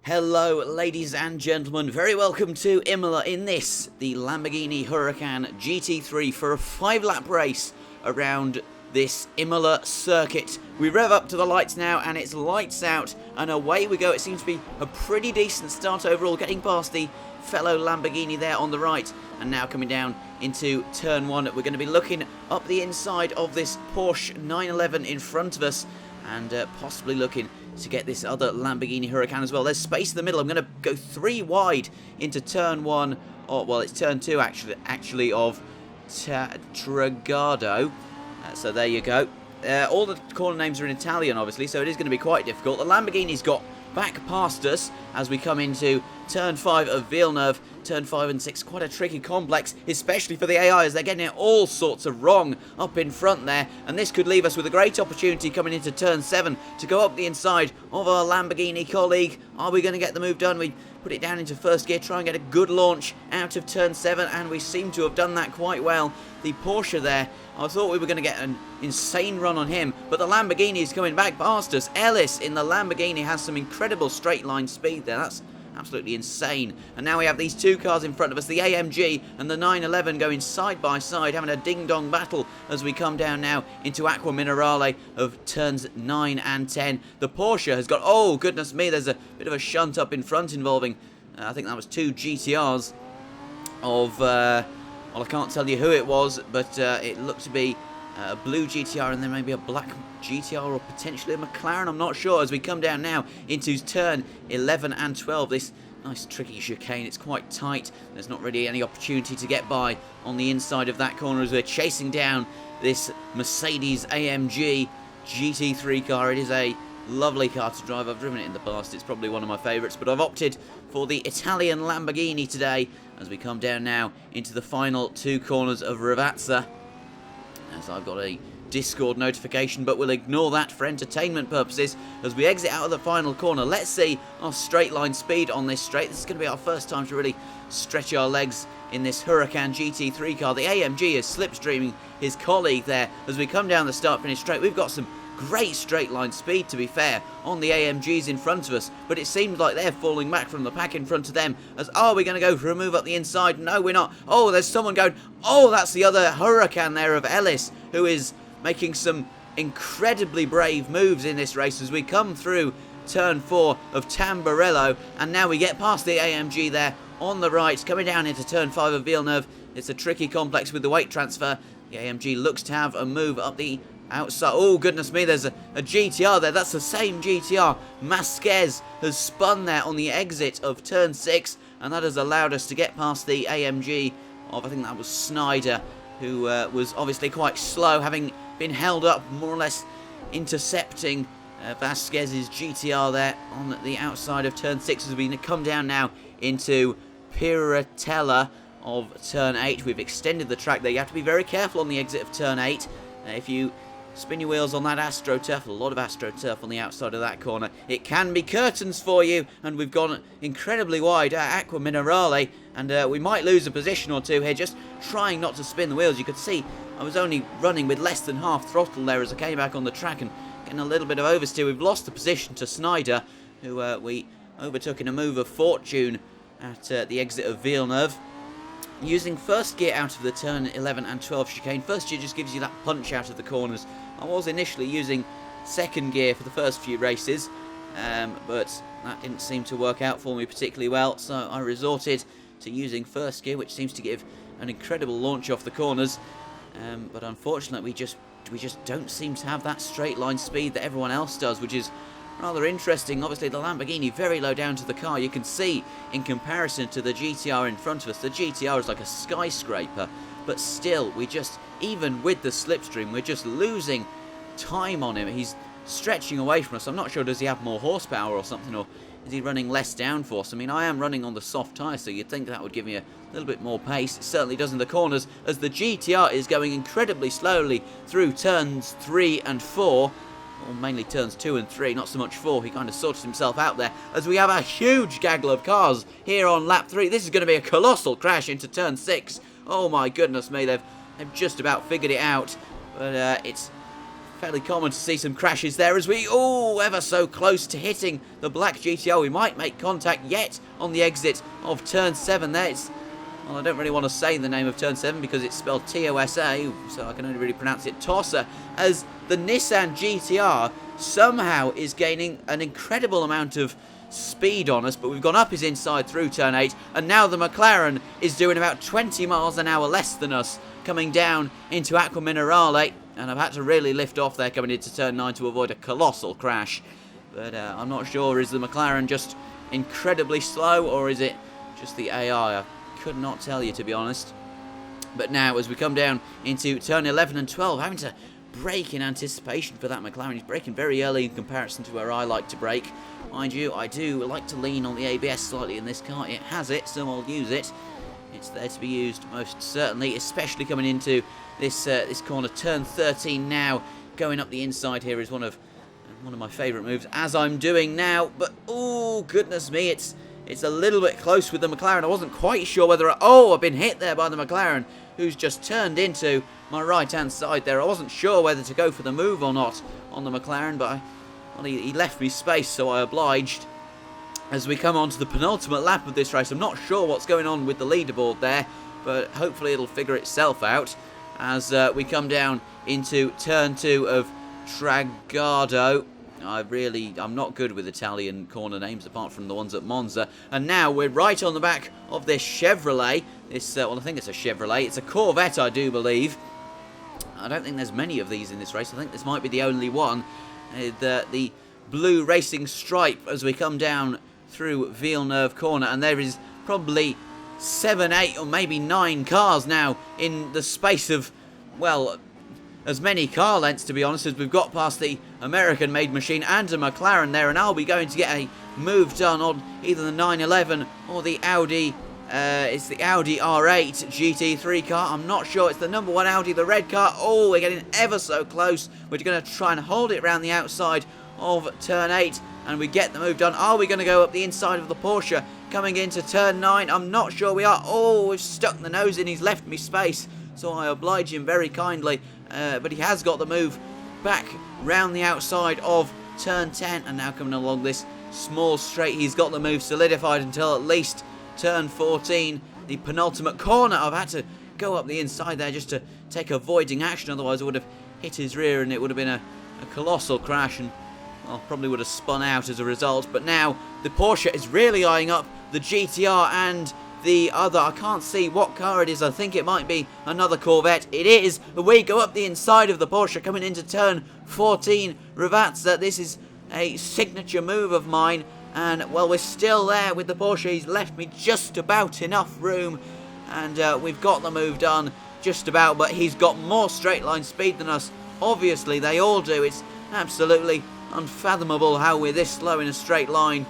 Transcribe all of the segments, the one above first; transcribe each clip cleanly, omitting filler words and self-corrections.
Hello ladies and gentlemen, very welcome to Imola in this, the Lamborghini Huracan GT3 for a 5-lap race around this Imola circuit. We rev up to the lights now and it's lights out and away we go. It seems to be a pretty decent start overall, getting past the fellow Lamborghini there on the right, and now coming down into turn 1. We're going to be looking up the inside of this Porsche 911 in front of us and possibly looking to get this other Lamborghini Huracan as well. There's space in the middle. I'm going to go 3 wide into turn 1, or well, it's turn 2 actually of Tragado. So there you go. All the corner names are in Italian, obviously, so it is going to be quite difficult. The Lamborghini's got back past us as we come into turn 5 of Villeneuve. Turn 5 and 6, quite a tricky complex, especially for the AI, as they're getting it all sorts of wrong up in front there. And this could leave us with a great opportunity coming into turn 7 to go up the inside of our Lamborghini colleague. Are we going to get the move done? We put it down into first gear, try and get a good launch out of turn 7, and we seem to have done that quite well. The Porsche there, I thought we were going to get an insane run on him, but the Lamborghini is coming back past us. Ellis in the Lamborghini has some incredible straight line speed there. That's absolutely insane. And now we have these 2 cars in front of us, the AMG and the 911, going side by side, having a ding-dong battle as we come down now into Aqua Minerale of turns 9 and 10. The Porsche has got, oh goodness me, there's a bit of a shunt up in front involving, I think that was 2 GTRs of, well, I can't tell you who it was, but it looked to be a blue GTR and then maybe a black GTR or potentially a McLaren, I'm not sure, as we come down now into turn 11 and 12. This nice tricky chicane, it's quite tight, there's not really any opportunity to get by on the inside of that corner as we're chasing down this Mercedes AMG GT3 car. It is a lovely car to drive. I've driven it in the past, it's probably one of my favourites, but I've opted for the Italian Lamborghini today as we come down now into the final 2 corners of Ravazza. As I've got a Discord notification, but we'll ignore that for entertainment purposes as we exit out of the final corner. Let's see our straight line speed on this straight. This is going to be our first time to really stretch our legs in this Huracan GT3 car. The AMG is slipstreaming his colleague there as we come down the start-finish straight. We've got some great straight line speed, to be fair, on the AMGs in front of us, but it seems like they're falling back from the pack in front of them as, are we going to go for a move up the inside? No, we're not. Oh, there's someone going, oh, that's the other Huracan there of Ellis, who is making some incredibly brave moves in this race as we come through turn 4 of Tamburello, and now we get past the AMG there on the right, coming down into turn 5 of Villeneuve. It's a tricky complex with the weight transfer. The AMG looks to have a move up the outside. Oh goodness me, there's a GTR there. That's the same GTR. Masquez has spun there on the exit of turn 6, and that has allowed us to get past the AMG of, I think that was Snyder, who was obviously quite slow, having been held up, more or less intercepting Vasquez's GTR there on the outside of turn 6 as we come down now into Piratella of turn 8. We've extended the track there. You have to be very careful on the exit of turn 8. If you spin your wheels on that AstroTurf, a lot of AstroTurf on the outside of that corner, it can be curtains for you, and we've gone incredibly wide at Aqua Minerale, and we might lose a position or 2 here, just trying not to spin the wheels. You could see I was only running with less than half throttle there as I came back on the track and getting a little bit of oversteer. We've lost the position to Snyder, who we overtook in a move of fortune at the exit of Villeneuve. Using first gear out of the turn 11 and 12 chicane. First gear just gives you that punch out of the corners. I was initially using second gear for the first few races, but that didn't seem to work out for me particularly well, so I resorted to using first gear, which seems to give an incredible launch off the corners, but unfortunately we just don't seem to have that straight line speed that everyone else does, which is rather interesting. Obviously the Lamborghini very low down to the car. You can see in comparison to the GTR in front of us, the GTR is like a skyscraper, but still, we just, even with the slipstream, we're just losing time on him. He's stretching away from us. I'm not sure, does he have more horsepower or something, or is he running less downforce? I mean, I am running on the soft tyre, so you'd think that would give me a little bit more pace. It certainly does in the corners, as the GTR is going incredibly slowly through turns 3 and 4. Well, mainly turns 2 and 3, not so much 4. He kind of sorted himself out there as we have a huge gaggle of cars here on lap 3. This is going to be a colossal crash into turn 6. Oh my goodness me, they've just about figured it out, but it's fairly common to see some crashes there as we, oh, ever so close to hitting the black GTR. We might make contact yet on the exit of turn 7 there. Well, I don't really want to say the name of turn 7 because it's spelled T-O-S-A, so I can only really pronounce it Tossa, as the Nissan GTR somehow is gaining an incredible amount of speed on us, but we've gone up his inside through turn 8, and now the McLaren is doing about 20 miles an hour less than us, coming down into Acqua Minerale, and I've had to really lift off there coming into turn 9 to avoid a colossal crash. But I'm not sure, is the McLaren just incredibly slow, or is it just the AI? I could not tell you, to be honest. But now, as we come down into turn 11 and 12, having to brake in anticipation for that McLaren. He's braking very early in comparison to where I like to brake. Mind you, I do like to lean on the ABS slightly in this car. It has it, so I'll use it. It's there to be used most certainly, especially coming into this this corner. Turn 13 now, going up the inside here is one of my favourite moves, as I'm doing now. But oh goodness me, it's a little bit close with the McLaren. I wasn't quite sure whether I've been hit there by the McLaren, who's just turned into my right-hand side there. I wasn't sure whether to go for the move or not on the McLaren, but he left me space, so I obliged. As we come on to the penultimate lap of this race, I'm not sure what's going on with the leaderboard there, but hopefully it'll figure itself out as we come down into turn 2 of Tragardo. I'm not good with Italian corner names apart from the ones at Monza. And now we're right on the back of this Chevrolet. Well, I think it's a Chevrolet. It's a Corvette, I do believe. I don't think there's many of these in this race. I think this might be the only one. The blue racing stripe as we come down through Villeneuve corner. And there is probably 7, 8 or maybe 9 cars now in the space of, well, as many car lengths, to be honest, as we've got past the American-made machine and a McLaren there, and I'll be going to get a move done on either the 911 or the Audi. It's the Audi R8 GT3 car. I'm not sure. It's the number 1 Audi, the red car. Oh, we're getting ever so close. We're going to try and hold it around the outside of turn 8, and we get the move done. Are we going to go up the inside of the Porsche coming into turn 9? I'm not sure we are. Oh, we've stuck the nose in. He's left me space, so I oblige him very kindly. But he has got the move back round the outside of turn 10, and now coming along this small straight, he's got the move solidified until at least turn 14, the penultimate corner. I've had to go up the inside there just to take avoiding action, otherwise I would have hit his rear and it would have been a colossal crash, and well, probably would have spun out as a result. But now the Porsche is really eyeing up the GTR and the other, I can't see what car it is. I think it might be another Corvette. It is. We go up the inside of the Porsche coming into turn 14. Ravazza, this is a signature move of mine. And, well, we're still there with the Porsche. He's left me just about enough room. And we've got the move done just about. But he's got more straight line speed than us. Obviously, they all do. It's absolutely unfathomable how we're this slow in a straight line.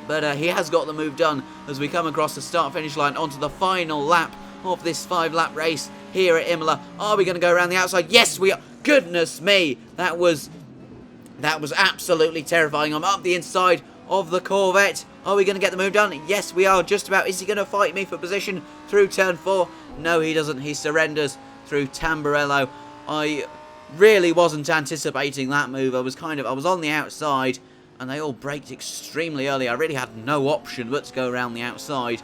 But he has got the move done as we come across the start-finish line onto the final lap of this 5-lap race here at Imola. Are we going to go around the outside? Yes, we are. Goodness me, that was absolutely terrifying. I'm up the inside of the Corvette. Are we going to get the move done? Yes, we are. Just about. Is he going to fight me for position through turn 4? No, he doesn't. He surrenders through Tamburello. I really wasn't anticipating that move. I was on the outside, and they all braked extremely early. I really had no option but to go around the outside.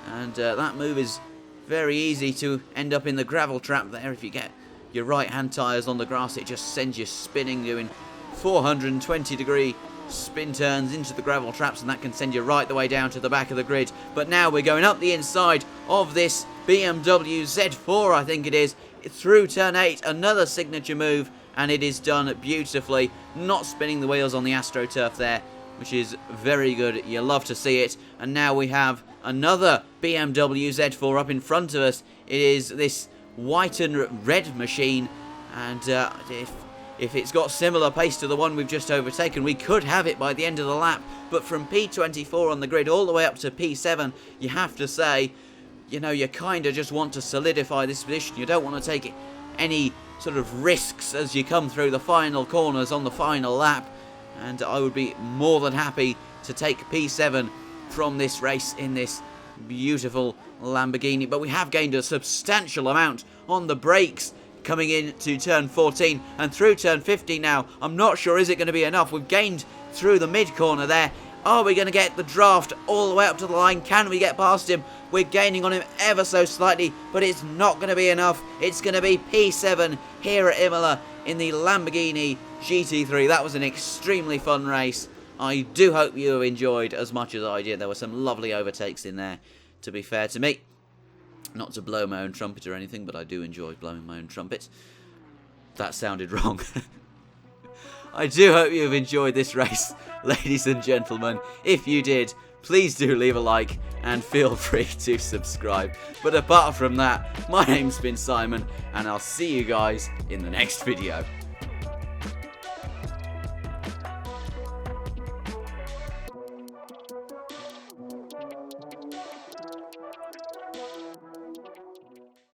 And that move is very easy to end up in the gravel trap there. If you get your right-hand tyres on the grass, it just sends you spinning, doing 420-degree spin turns into the gravel traps, and that can send you right the way down to the back of the grid. But now we're going up the inside of this BMW Z4, I think it is, through turn 8. Another signature move, and it is done beautifully, not spinning the wheels on the AstroTurf there, which is very good. You love to see it. And now we have another BMW Z4 up in front of us. It is this white and red machine, and if it's got similar pace to the one we've just overtaken, we could have it by the end of the lap. But from P24 on the grid all the way up to P7, you have to say, you know, you kind of just want to solidify this position. You don't want to take any sort of risks as you come through the final corners on the final lap, and I would be more than happy to take P7 from this race in this beautiful Lamborghini. But we have gained a substantial amount on the brakes coming in to turn 14 and through turn 15 now. I'm not sure, is it going to be enough? We've gained through the mid corner there. Are we going to get the draft all the way up to the line? Can we get past him? We're gaining on him ever so slightly, but it's not going to be enough. It's going to be P7 here at Imola in the Lamborghini GT3. That was an extremely fun race. I do hope you have enjoyed as much as I did. There were some lovely overtakes in there, to be fair to me. Not to blow my own trumpet or anything, but I do enjoy blowing my own trumpet. That sounded wrong. I do hope you have enjoyed this race, ladies and gentlemen. If you did, please do leave a like and feel free to subscribe. But apart from that, my name's been Simon, and I'll see you guys in the next video.